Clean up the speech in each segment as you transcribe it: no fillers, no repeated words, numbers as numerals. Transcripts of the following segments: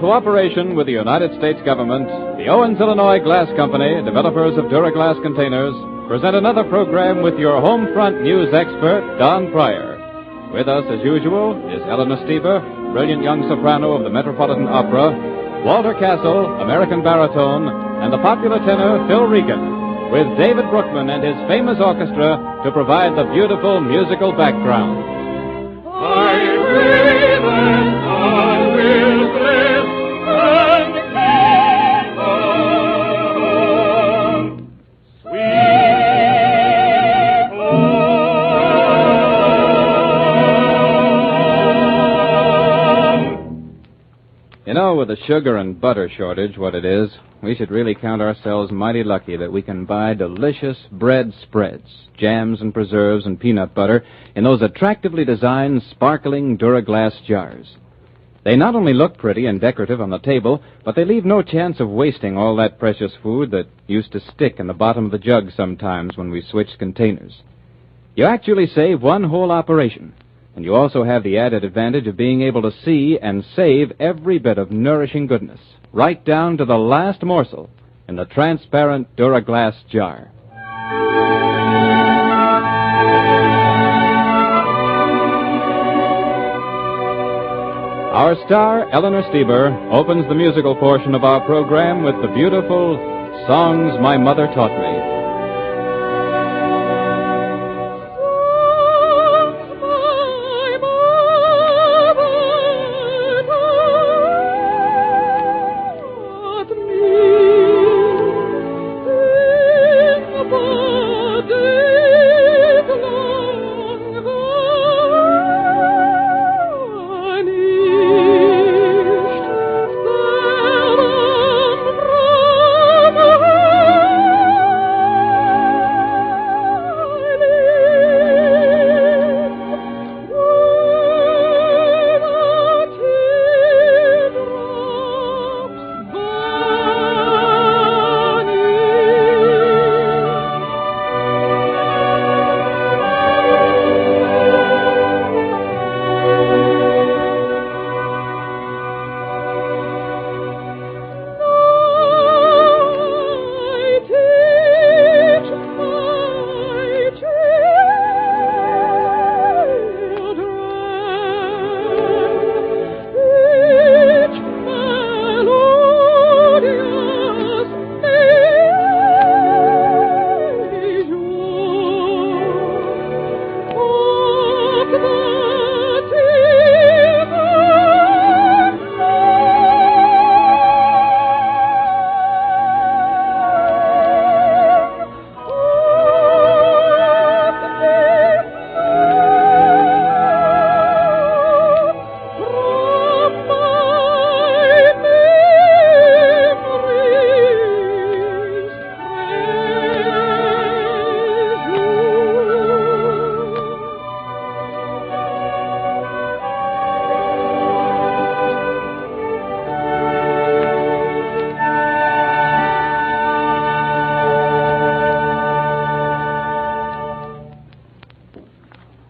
cooperation with the United States government, the Owens, Illinois Glass Company, developers of Duraglass containers, present another program with your home front news expert, Don Pryor. With us, as usual, is Eleanor Steber, brilliant young soprano of the Metropolitan Opera, Walter Castle, American baritone, and the popular tenor, Phil Regan, with David Brookman and his famous orchestra to provide the beautiful musical background. I pray that God will bless and keep on. Sweet home. You know, with the sugar and butter shortage, what it is, we should really count ourselves mighty lucky that we can buy delicious bread spreads, jams and preserves and peanut butter in those attractively designed, sparkling Duraglass jars. They not only look pretty and decorative on the table, but they leave no chance of wasting all that precious food that used to stick in the bottom of the jug sometimes when we switched containers. You actually save one whole operation, and you also have the added advantage of being able to see and save every bit of nourishing goodness, right down to the last morsel in the transparent Duraglass jar. Our star, Eleanor Steber, opens the musical portion of our program with the beautiful Songs My Mother Taught Me.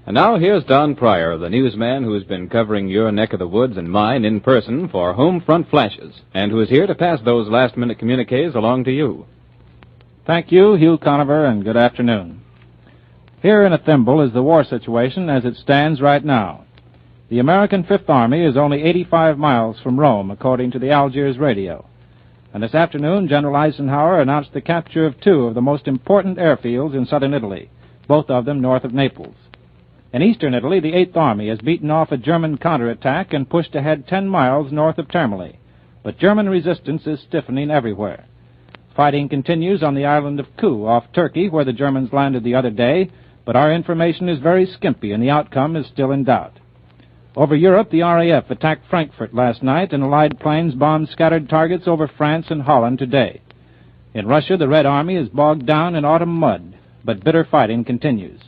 And now here's Don Pryor, the newsman who's been covering your neck of the woods and mine in person for Home Front Flashes, and who is here to pass those last-minute communiques along to you. Thank you, Hugh Conover, and good afternoon. Here in a thimble is the war situation as it stands right now. The American Fifth Army is only 85 miles from Rome, according to the Algiers radio. And this afternoon, General Eisenhower announced the capture of two of the most important airfields in southern Italy, both of them north of Naples. In eastern Italy, the Eighth Army has beaten off a German counterattack and pushed ahead 10 miles north of Termoli. But German resistance is stiffening everywhere. Fighting continues on the island of Koo off Turkey, where the Germans landed the other day, but our information is very skimpy and the outcome is still in doubt. Over Europe, the RAF attacked Frankfurt last night, and Allied planes bombed scattered targets over France and Holland today. In Russia, the Red Army is bogged down in autumn mud, but bitter fighting continues.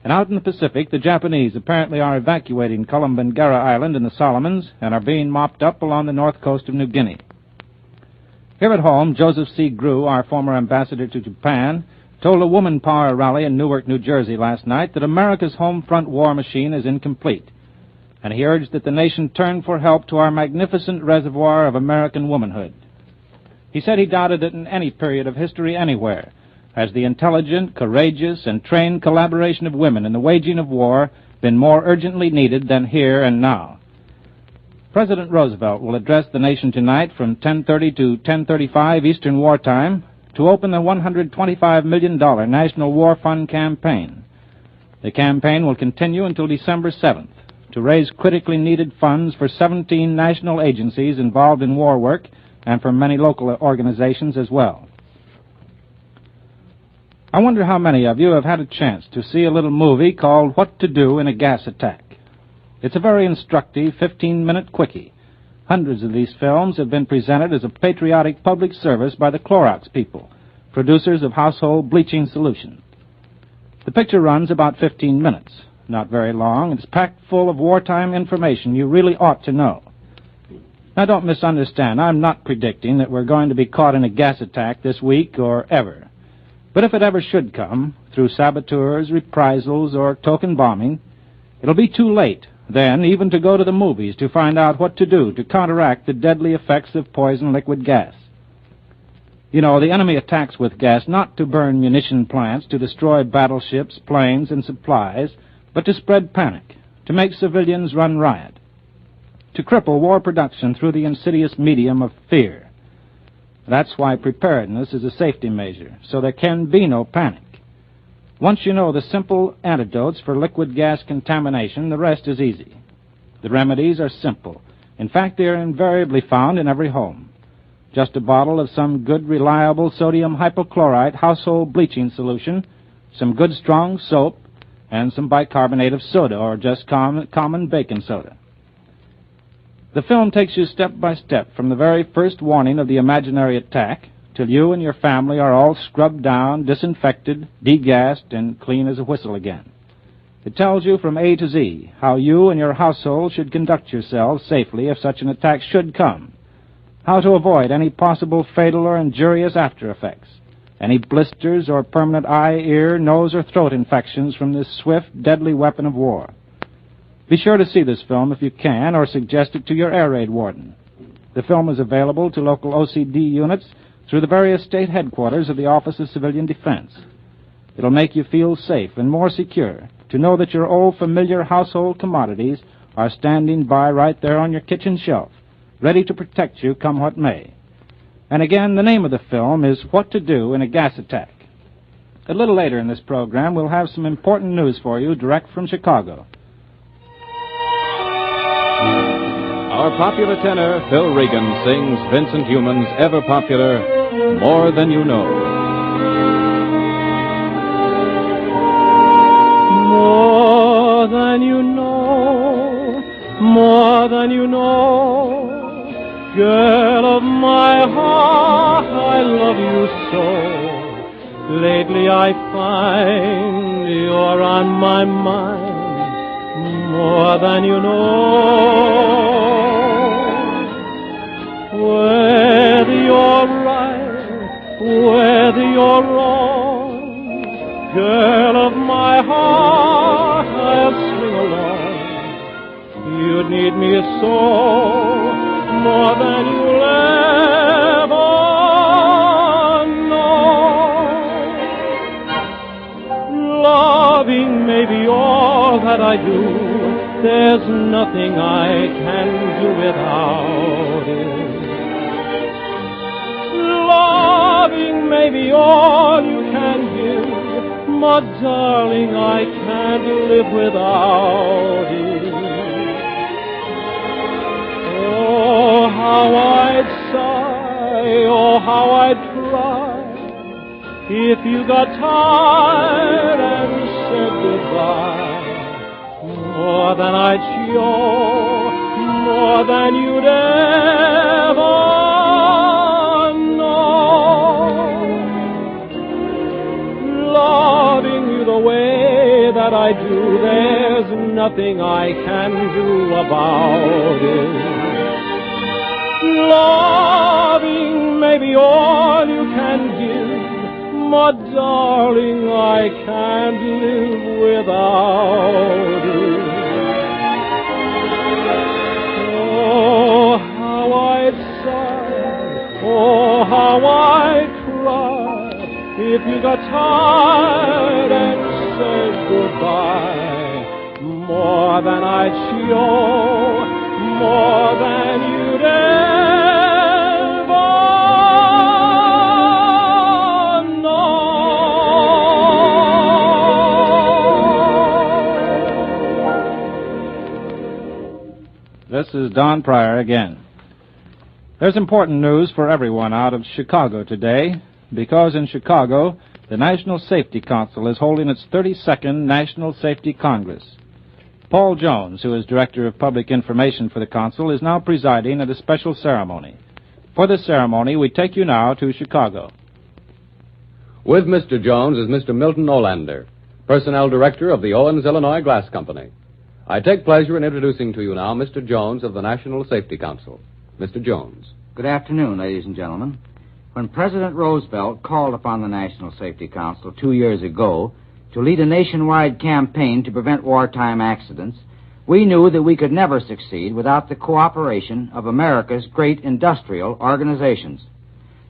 And out in the Pacific, the Japanese apparently are evacuating Kolombangara Island in the Solomons and are being mopped up along the north coast of New Guinea. Here at home, Joseph C. Grew, our former ambassador to Japan, told a woman power rally in Newark, New Jersey last night that America's home front war machine is incomplete. and he urged that the nation turn for help to our magnificent reservoir of American womanhood. He said he doubted that in any period of history anywhere has the intelligent, courageous, and trained collaboration of women in the waging of war been more urgently needed than here and now. President Roosevelt will address the nation tonight from 10:30 to 10:35 Eastern Wartime to open the $125 million National War Fund campaign. The campaign will continue until December 7th to raise critically needed funds for 17 national agencies involved in war work and for many local organizations as well. I wonder how many of you have had a chance to see a little movie called What to Do in a Gas Attack. It's a very instructive 15-minute quickie. Hundreds of these films have been presented as a patriotic public service by the Clorox people, producers of household bleaching solution. The picture runs about 15 minutes, not very long, and it's packed full of wartime information you really ought to know. Now, don't misunderstand. I'm not predicting that we're going to be caught in a gas attack this week or ever. But if it ever should come, through saboteurs, reprisals, or token bombing, it'll be too late then even to go to the movies to find out what to do to counteract the deadly effects of poison liquid gas. You know, the enemy attacks with gas not to burn munition plants, to destroy battleships, planes, and supplies, but to spread panic, to make civilians run riot, to cripple war production through the insidious medium of fear. That's why preparedness is a safety measure, so there can be no panic. Once you know the simple antidotes for liquid gas contamination, the rest is easy. The remedies are simple. In fact, they are invariably found in every home. Just a bottle of some good, reliable sodium hypochlorite household bleaching solution, some good, strong soap, and some bicarbonate of soda, or just common baking soda. The film takes you step by step from the very first warning of the imaginary attack till you and your family are all scrubbed down, disinfected, degassed, and clean as a whistle again. It tells you from A to Z how you and your household should conduct yourselves safely if such an attack should come, how to avoid any possible fatal or injurious after effects, any blisters or permanent eye, ear, nose, or throat infections from this swift, deadly weapon of war. Be sure to see this film if you can, or suggest it to your air raid warden. The film is available to local OCD units through the various state headquarters of the Office of Civilian Defense. It'll make you feel safe and more secure to know that your old familiar household commodities are standing by right there on your kitchen shelf, ready to protect you come what may. And again, the name of the film is What to Do in a Gas Attack. A little later in this program, we'll have some important news for you direct from Chicago. Our popular tenor, Phil Regan, sings Vincent Heuman's ever-popular More Than You Know. More than you know, more than you know, girl of my heart, I love you so. Lately I find you're on my mind, more than you know. Whether you're right, whether you're wrong, girl of my heart, I'll swing along. You'd need me so, more than you'll ever know. Loving may be all that I do, there's nothing I can do without it. Loving may be all you can give, my darling, I can't live without it. Oh, how I'd sigh, oh, how I'd cry, if you got tired and said goodbye. More than I'd show, more than you'd ever the way that I do, there's nothing I can do about it. Loving may be all you can give, my darling, I can't live without it. if he got tired and said goodbye. More than I'd show, more than you'd ever know. This is Don Pryor again. There's important news for everyone out of Chicago today, because in Chicago, the National Safety Council is holding its 32nd National Safety Congress. Paul Jones, who is Director of Public Information for the Council, is now presiding at a special ceremony. For this ceremony, we take you now to Chicago. With Mr. Jones is Mr. Milton Olander, Personnel Director of the Owens, Illinois Glass Company. I take pleasure in introducing to you now Mr. Jones of the National Safety Council. Mr. Jones. Good afternoon, ladies and gentlemen. When President Roosevelt called upon the National Safety Council 2 years ago to lead a nationwide campaign to prevent wartime accidents, we knew that we could never succeed without the cooperation of America's great industrial organizations.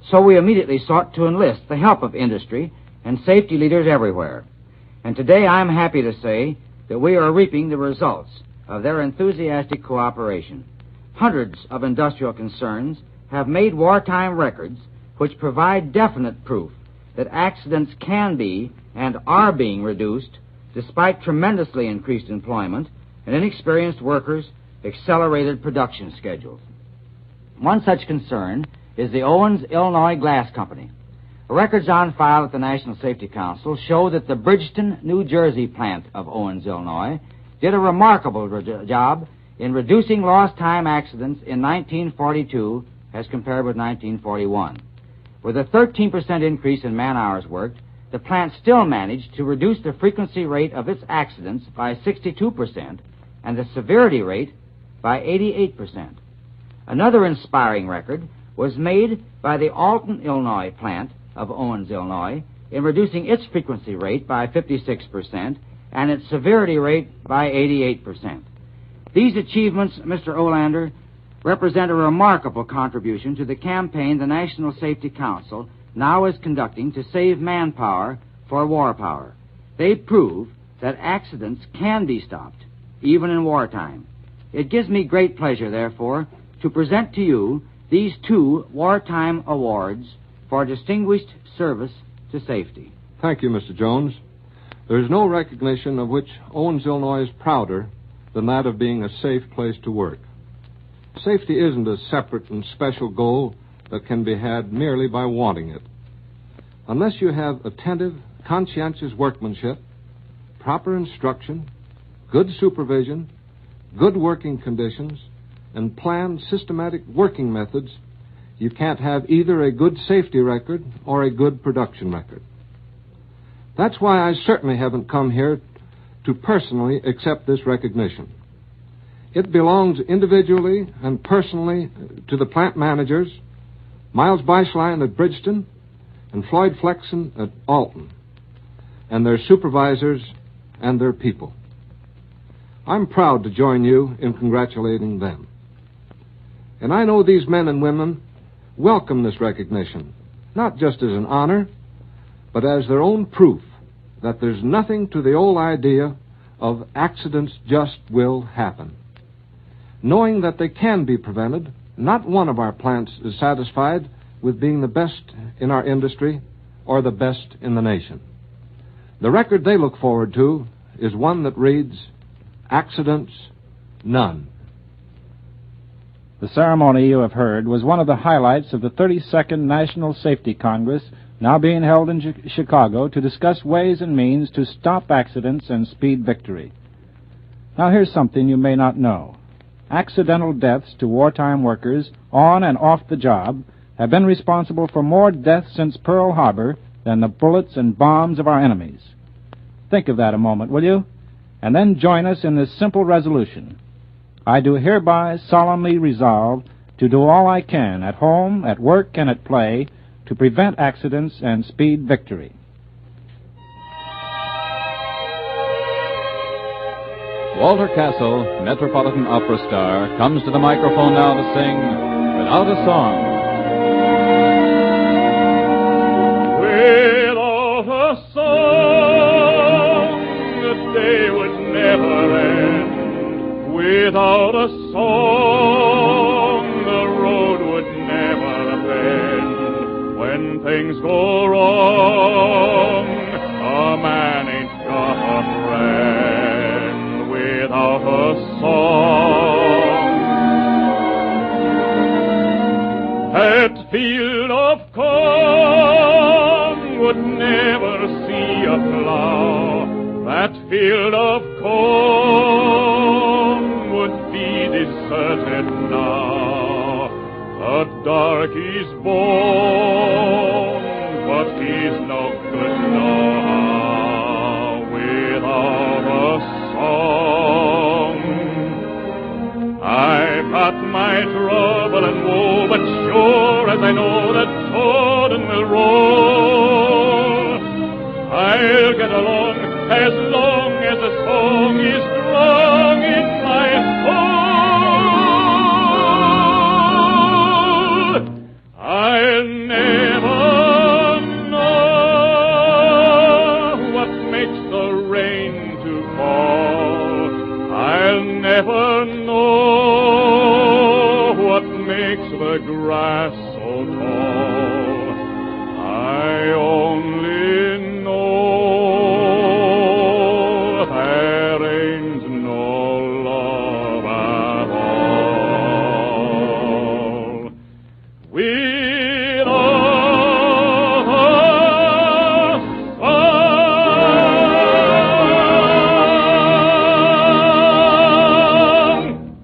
So we immediately sought to enlist the help of industry and safety leaders everywhere. And today I'm happy to say that we are reaping the results of their enthusiastic cooperation. Hundreds of industrial concerns have made wartime records which provide definite proof that accidents can be and are being reduced despite tremendously increased employment and inexperienced workers' accelerated production schedules. One such concern is the Owens, Illinois Glass Company. Records on file at the National Safety Council show that the Bridgeton, New Jersey plant of Owens, Illinois, did a remarkable job in reducing lost time accidents in 1942 as compared with 1941. With a 13% increase in man-hours worked, the plant still managed to reduce the frequency rate of its accidents by 62% and the severity rate by 88%. Another inspiring record was made by the Alton, Illinois plant of Owens, Illinois, in reducing its frequency rate by 56% and its severity rate by 88%. These achievements, Mr. Olander, represent a remarkable contribution to the campaign the National Safety Council now is conducting to save manpower for war power. They prove that accidents can be stopped, even in wartime. It gives me great pleasure, therefore, to present to you these 2 wartime awards for distinguished service to safety. Thank you, Mr. Jones. There is no recognition of which Owens, Illinois is prouder than that of being a safe place to work. Safety isn't a separate and special goal that can be had merely by wanting it. Unless you have attentive, conscientious workmanship, proper instruction, good supervision, good working conditions, and planned, systematic working methods, you can't have either a good safety record or a good production record. That's why I certainly haven't come here to personally accept this recognition. It belongs individually and personally to the plant managers, Miles Beislein at Bridgeton and Floyd Flexen at Alton, and their supervisors and their people. I'm proud to join you in congratulating them. And I know these men and women welcome this recognition, not just as an honor, but as their own proof that there's nothing to the old idea of accidents just will happen. Knowing that they can be prevented, not one of our plants is satisfied with being the best in our industry or the best in the nation. The record they look forward to is one that reads, accidents, none. The ceremony you have heard was one of the highlights of the 32nd National Safety Congress, now being held in Chicago to discuss ways and means to stop accidents and speed victory. Now here's something you may not know. Accidental deaths to wartime workers on and off the job have been responsible for more deaths since Pearl Harbor than the bullets and bombs of our enemies. Think of that a moment, will you? And then join us in this simple resolution. I do hereby solemnly resolve to do all I can at home, at work, and at play to prevent accidents and speed victory. Walter Castle, Metropolitan Opera star, comes to the microphone now to sing Without a Song. With Without a song, the road would never bend. When things go wrong, a man ain't got a friend without a song. That field of corn would never see a plow. That field of corn would be deserted now. The darky's born, but he's no good now without a song. I've got my trouble and woe, but sure as I know that Torden will roll, I'll get along as long as the song is strong in my soul. I'll never know what makes the rain to fall. I'll never know what makes the grass so tall. I only know there ain't no love at all. Without a song.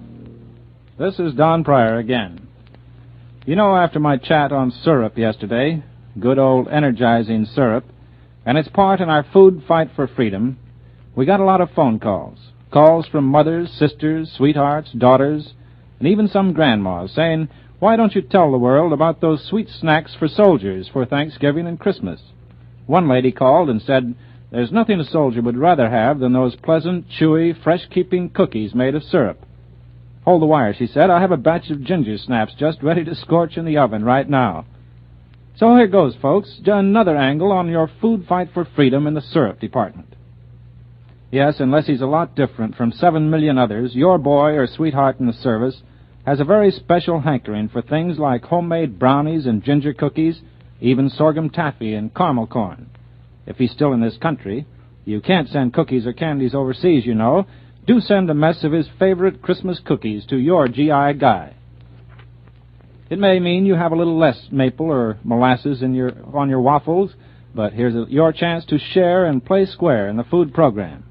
This is Don Pryor again. You know, after my chat on syrup yesterday, good old energizing syrup, and its part in our food fight for freedom, we got a lot of phone calls. Calls from mothers, sisters, sweethearts, daughters, and even some grandmas saying, why don't you tell the world about those sweet snacks for soldiers for Thanksgiving and Christmas? One lady called and said, there's nothing a soldier would rather have than those pleasant, chewy, fresh-keeping cookies made of syrup. Hold the wire, she said. I have a batch of ginger snaps just ready to scorch in the oven right now. So here goes, folks, another angle on your food fight for freedom in the syrup department. Yes, unless he's a lot different from 7 million others, your boy or sweetheart in the service has a very special hankering for things like homemade brownies and ginger cookies, even sorghum taffy and caramel corn. If he's still in this country, you can't send cookies or candies overseas, you know. Do send a mess of his favorite Christmas cookies to your GI guy. It may mean you have a little less maple or molasses on your waffles, but here's your chance to share and play square in the food program.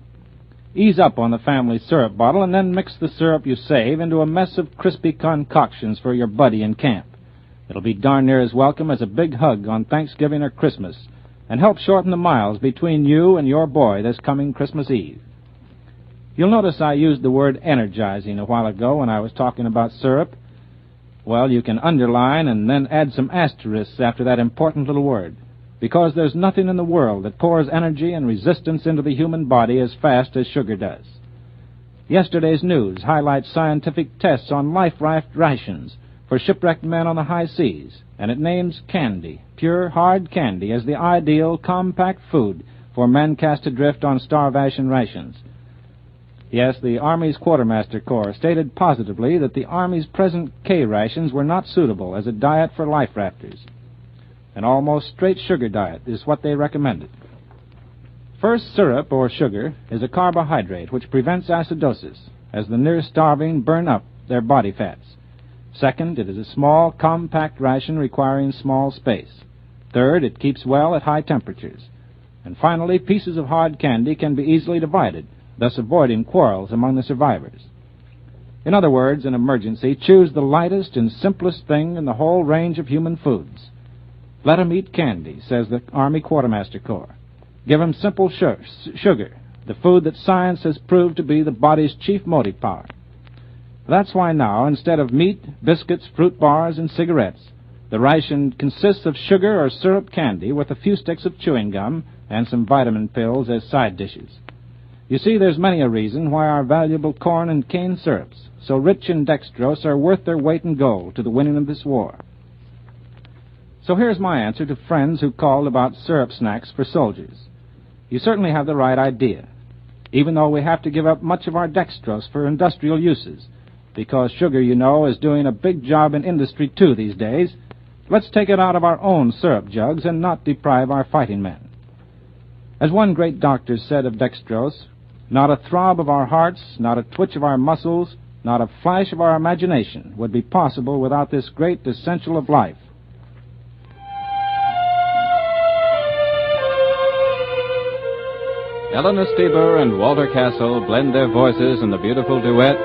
Ease up on the family syrup bottle and then mix the syrup you save into a mess of crispy concoctions for your buddy in camp. It'll be darn near as welcome as a big hug on Thanksgiving or Christmas and help shorten the miles between you and your boy this coming Christmas Eve. You'll notice I used the word energizing a while ago when I was talking about syrup. Well, you can underline and then add some asterisks after that important little word, because there's nothing in the world that pours energy and resistance into the human body as fast as sugar does. Yesterday's news highlights scientific tests on life-raft rations for shipwrecked men on the high seas, and it names candy, pure, hard candy, as the ideal compact food for men cast adrift on starvation rations. Yes, the Army's Quartermaster Corps stated positively that the Army's present K rations were not suitable as a diet for life rafters. An almost straight sugar diet is what they recommended. First, syrup, or sugar, is a carbohydrate which prevents acidosis, as the near-starving burn up their body fats. Second, it is a small, compact ration requiring small space. Third, it keeps well at high temperatures. And finally, pieces of hard candy can be easily divided, thus avoiding quarrels among the survivors. In other words, in emergency, choose the lightest and simplest thing in the whole range of human foods. Let 'em eat candy, says the Army Quartermaster Corps. Give 'em simple sugar, the food that science has proved to be the body's chief motive power. That's why now, instead of meat, biscuits, fruit bars, and cigarettes, the ration consists of sugar or syrup candy with a few sticks of chewing gum and some vitamin pills as side dishes. You see, there's many a reason why our valuable corn and cane syrups, so rich in dextrose, are worth their weight in gold to the winning of this war. So here's my answer to friends who called about syrup snacks for soldiers. You certainly have the right idea. even though we have to give up much of our dextrose for industrial uses. Because sugar, you know, is doing a big job in industry, too, these days. Let's take it out of our own syrup jugs and not deprive our fighting men. As one great doctor said of dextrose, not a throb of our hearts, not a twitch of our muscles, not a flash of our imagination would be possible without this great essential of life. Eleanor Steber and Walter Castle blend their voices in the beautiful duet,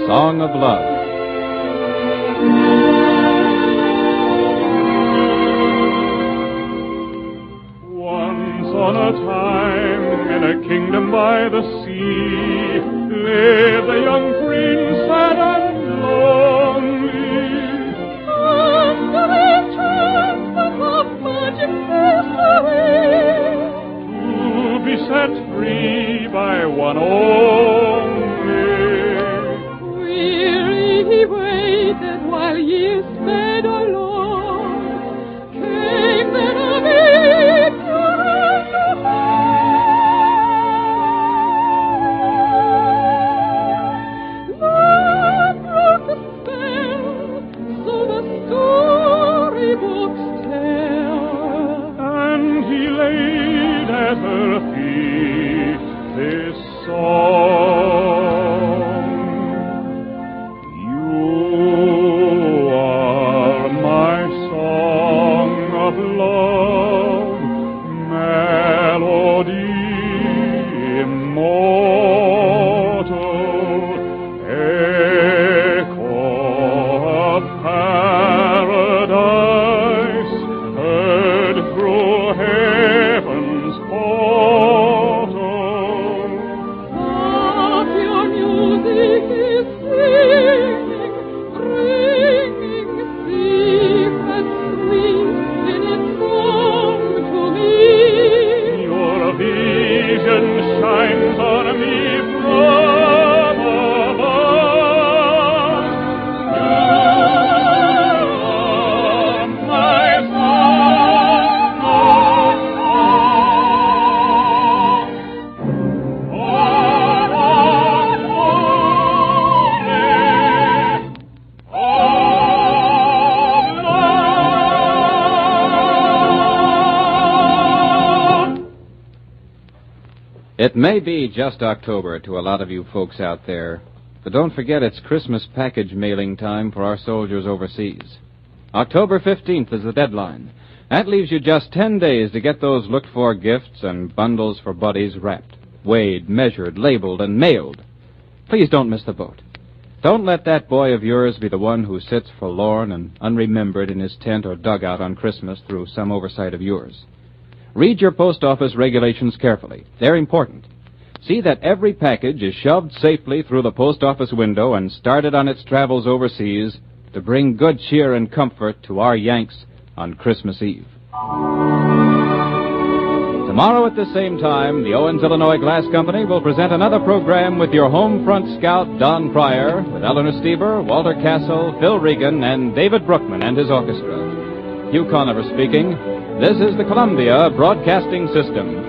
Song of Love. Once on a time, in a kingdom by the sea, lived a young prince sad and lonely. And the enchantment of magic mystery, to be set free by one only. Weary he waited while years sped along. Came then a maid pure and that broke the spell, so the storybooks tell. And he laid at her feet this song. You are my song of love, melody immortal, echo of paradise, heard through heaven's portal. Of your music is singing, bringing secrets sweet in its song to me. Your vision shines on me from above. You are my song of love. All of love. It may be just October to a lot of you folks out there, but don't forget it's Christmas package mailing time for our soldiers overseas. October 15th is the deadline. That leaves you just 10 days to get those looked-for gifts and bundles for buddies wrapped, weighed, measured, labeled, and mailed. Please don't miss the boat. Don't let that boy of yours be the one who sits forlorn and unremembered in his tent or dugout on Christmas through some oversight of yours. Read your post office regulations carefully. They're important. See that every package is shoved safely through the post office window and started on its travels overseas to bring good cheer and comfort to our Yanks on Christmas Eve. Tomorrow at the same time, the Owens, Illinois Glass Company will present another program with your home front scout, Don Pryor, with Eleanor Steber, Walter Castle, Phil Regan, and David Brookman and his orchestra. Hugh Conover speaking. This is the Columbia Broadcasting System.